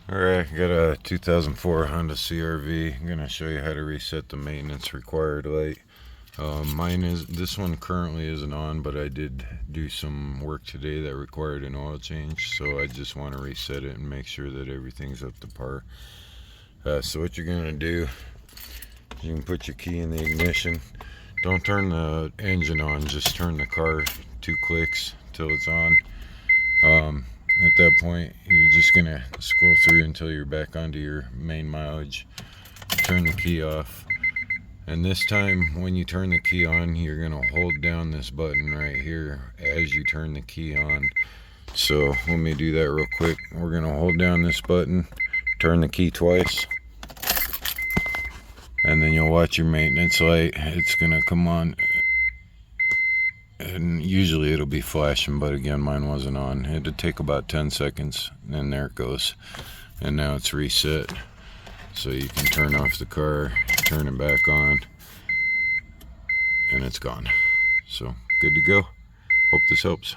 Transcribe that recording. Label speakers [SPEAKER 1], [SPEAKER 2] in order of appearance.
[SPEAKER 1] Alright, got a 2004 Honda CRV. I'm going to show you how to reset the maintenance required light. This one currently isn't on, but I did do some work today that required an oil change, so I just want to reset it and make sure that everything's up to par. So what you're going to do, you can put your key in the ignition. Don't turn the engine on, just turn the car 2 clicks till it's on. At that point, you're just gonna scroll through until you're back onto your main mileage. Turn the key off, and this time when you turn the key on, you're gonna hold down this button right here as you turn the key on. So let me do that real quick. We're gonna hold down this button, turn the key twice, and then you'll watch your maintenance light. It's gonna come on, and usually it'll be flashing, but again, mine wasn't on. It'll take about 10 seconds, and there it goes. And now it's reset, so you can turn off the car, turn it back on, and it's gone. So good to go. Hope this helps.